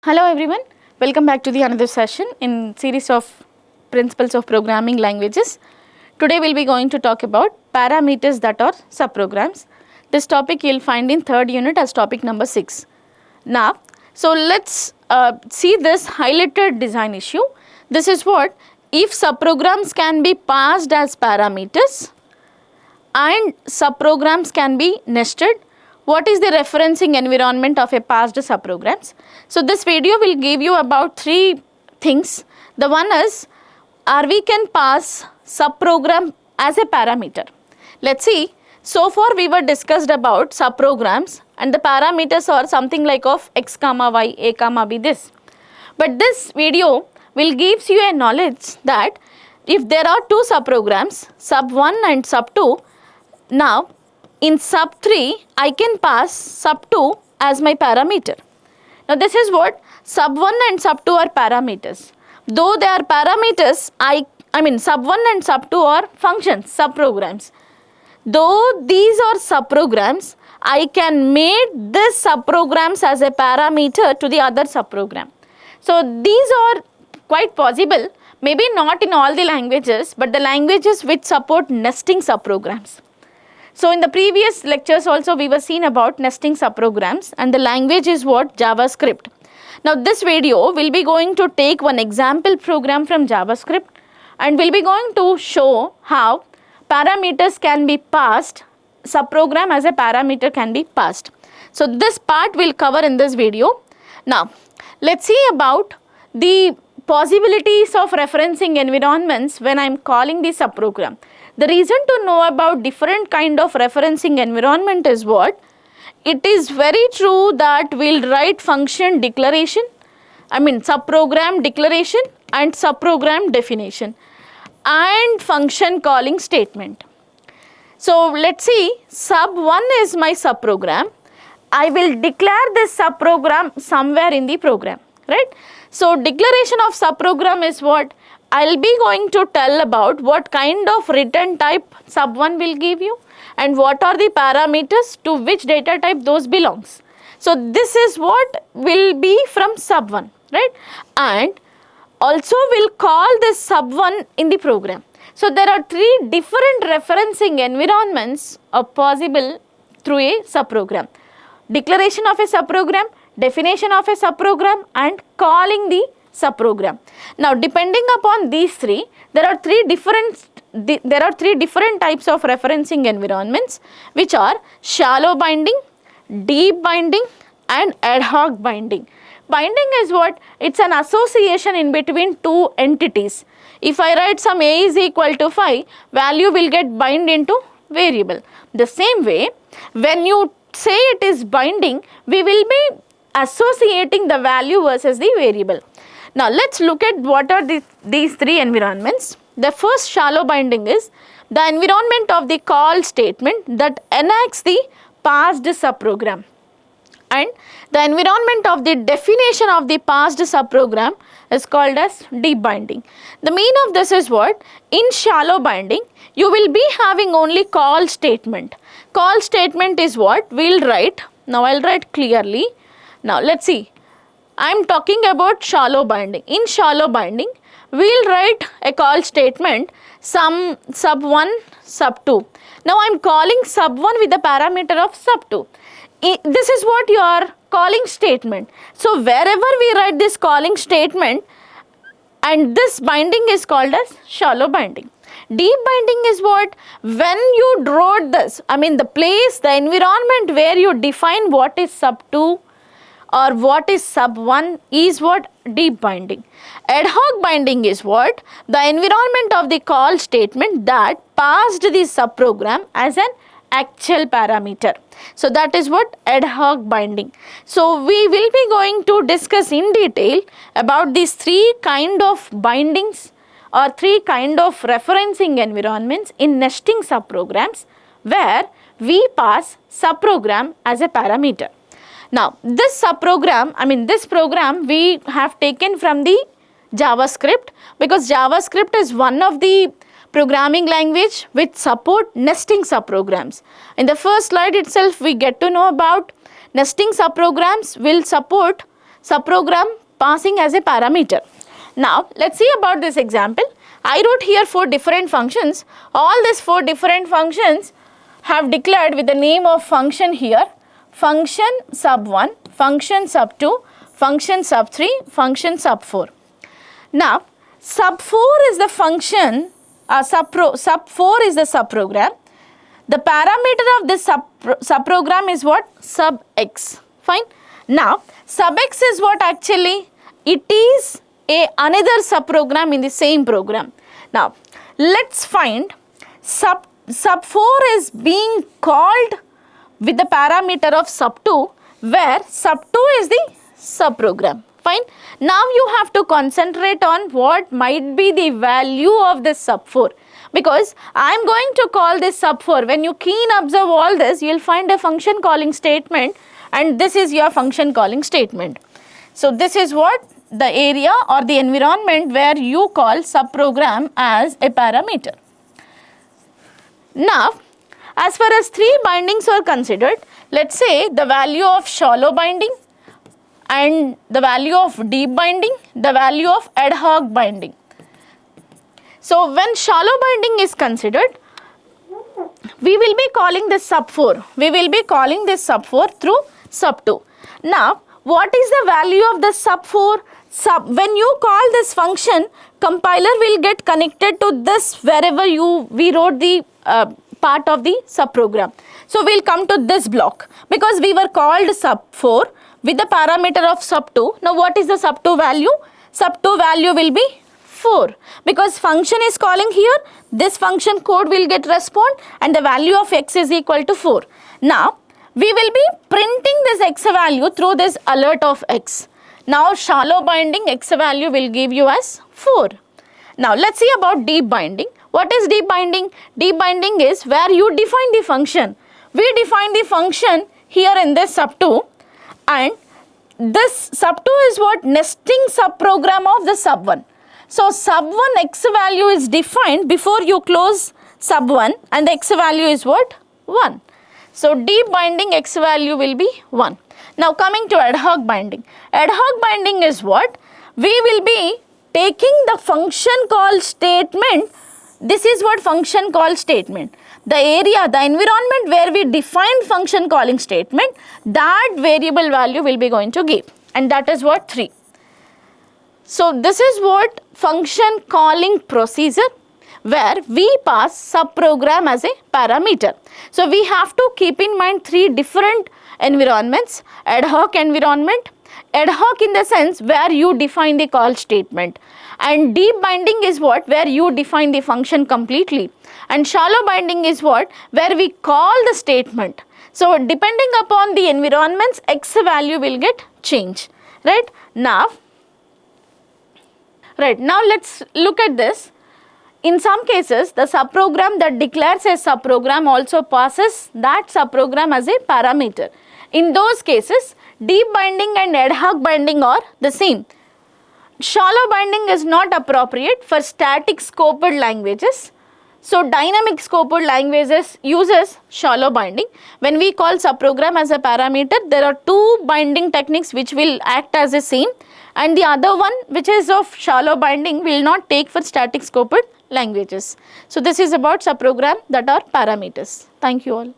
Hello everyone, welcome back to the another session in series of principles of programming languages. Today we'll be going to talk about parameters that are subprograms. This topic you'll find in third unit as topic number 6. Now, so let's see this highlighted design issue. This is what if subprograms can be passed as parameters and subprograms can be nested. What is the referencing environment of a passed subprograms? So this video will give you about 3 things. The one is, we can pass subprogram as a parameter. Let's see, so far we were discussed about subprograms and the parameters are something like of x comma y, a comma b, this. But this video will gives you a knowledge that if there are 2 subprograms, sub1 and sub2, now in sub3, I can pass sub2 as my parameter. Now this is what sub1 and sub2 are parameters. Though they are parameters, I mean sub1 and sub2 are functions, subprograms. Though these are subprograms, I can make this subprograms as a parameter to the other subprogram. So these are quite possible, maybe not in all the languages, but the languages which support nesting subprograms. So in the previous lectures also we were seen about nesting subprograms and the language is what? JavaScript. Now this video will be going to take one example program from JavaScript and will be going to show how parameters can be passed, subprogram as a parameter can be passed. So this part we'll cover in this video. Now let's see about the possibilities of referencing environments when I am calling the subprogram. The reason to know about different kind of referencing environment is what? It is very true that we'll write function declaration, subprogram declaration and subprogram definition and function calling statement. So let's see, sub1 is my subprogram. I will declare this subprogram somewhere in the program, right? So declaration of subprogram is what? I'll be going to tell about what kind of return type sub1 will give you and what are the parameters to which data type those belongs. So this is what will be from sub1, right? And also we'll call this sub1 in the program. So there are 3 different referencing environments are possible through a subprogram. Declaration of a subprogram, definition of a subprogram and calling the subprogram. Now depending upon these 3, there are 3 different types of referencing environments which are shallow binding, deep binding and ad hoc binding. Binding is what? It's an association in between 2 entities. If I write some a is equal to 5, value will get bind into variable. The same way, when you say it is binding, we will be associating the value versus the variable. Now let's look at what are these 3 environments. The first shallow binding is the environment of the call statement that enacts the passed subprogram, and the environment of the definition of the passed subprogram is called as deep binding. The meaning of this is what? In shallow binding, you will be having only call statement. Call statement is what? We'll write. Now I'll write clearly. Now let's see. I'm talking about shallow binding. In shallow binding, we'll write a call statement some sub1, sub2. Now I'm calling sub1 with the parameter of sub2. This is what your calling statement. So wherever we write this calling statement, and this binding is called as shallow binding. Deep binding is what? When you wrote this, the place, the environment where you define what is sub2 or what is sub1 is what? Deep binding. Ad hoc binding is what? The environment of the call statement that passed the subprogram as an actual parameter. So that is what? Ad hoc binding. So we will be going to discuss in detail about these 3 kind of bindings or 3 kind of referencing environments in nesting subprograms where we pass subprogram as a parameter. Now this subprogram, this program we have taken from the JavaScript, because JavaScript is one of the programming language which support nesting subprograms. In the first slide itself we get to know about nesting subprograms will support subprogram passing as a parameter. Now let's see about this example. I wrote here 4 different functions. All these 4 different functions have declared with the name of function here, function sub1, function sub2, function sub3, function sub4. Now sub4 is the function, sub4 is the subprogram. The parameter of this subprogram is what? Sub x. Fine. Now sub x is what actually? It is another subprogram in the same program. Now let's find sub4 is being called with the parameter of sub2, where sub2 is the subprogram. Fine. Now you have to concentrate on what might be the value of this sub4, because I am going to call this sub4. When you keen observe all this, you will find a function calling statement, and this is your function calling statement. So this is what the area or the environment where you call subprogram as a parameter. Now as far as 3 bindings are considered, let's say the value of shallow binding and the value of deep binding, the value of ad hoc binding. So when shallow binding is considered, we will be calling this sub4. We will be calling this sub4 through sub2. Now what is the value of the sub4? When you call this function, compiler will get connected to this wherever we wrote the part of the subprogram. So we'll come to this block because we were called sub4 with the parameter of sub2. Now what is the sub2 value? Sub2 value will be 4, because function is calling here, this function code will get respond and the value of x is equal to 4. Now we will be printing this x value through this alert of x. Now shallow binding x value will give you as 4. Now let's see about deep binding. What is deep binding? Deep binding is where you define the function. We define the function here in this sub2, and this sub2 is what? Nesting subprogram of the sub1. So sub1 x value is defined before you close sub1, and the x value is what? 1. So deep binding x value will be 1. Now coming to ad hoc binding. Ad hoc binding is what? We will be taking the function call statement. This is what function call statement. The area, the environment where we define function calling statement, that variable value will be going to give, and that is what? 3. So this is what function calling procedure, where we pass subprogram as a parameter. So we have to keep in mind 3 different environments. Ad hoc environment, ad hoc in the sense where you define the call statement, and deep binding is what? Where you define the function completely, and shallow binding is what? Where we call the statement. So depending upon the environments, x value will get changed. Right now let's look at this. In some cases, the subprogram that declares a subprogram also passes that subprogram as a parameter. In those cases, deep binding and ad hoc binding are the same. Shallow binding is not appropriate for static scoped languages. So dynamic scoped languages uses shallow binding. When we call subprogram as a parameter, there are 2 binding techniques which will act as the same, and the other one, which is of shallow binding, will not take for static scoped languages. So this is about subprogram that are parameters. Thank you all.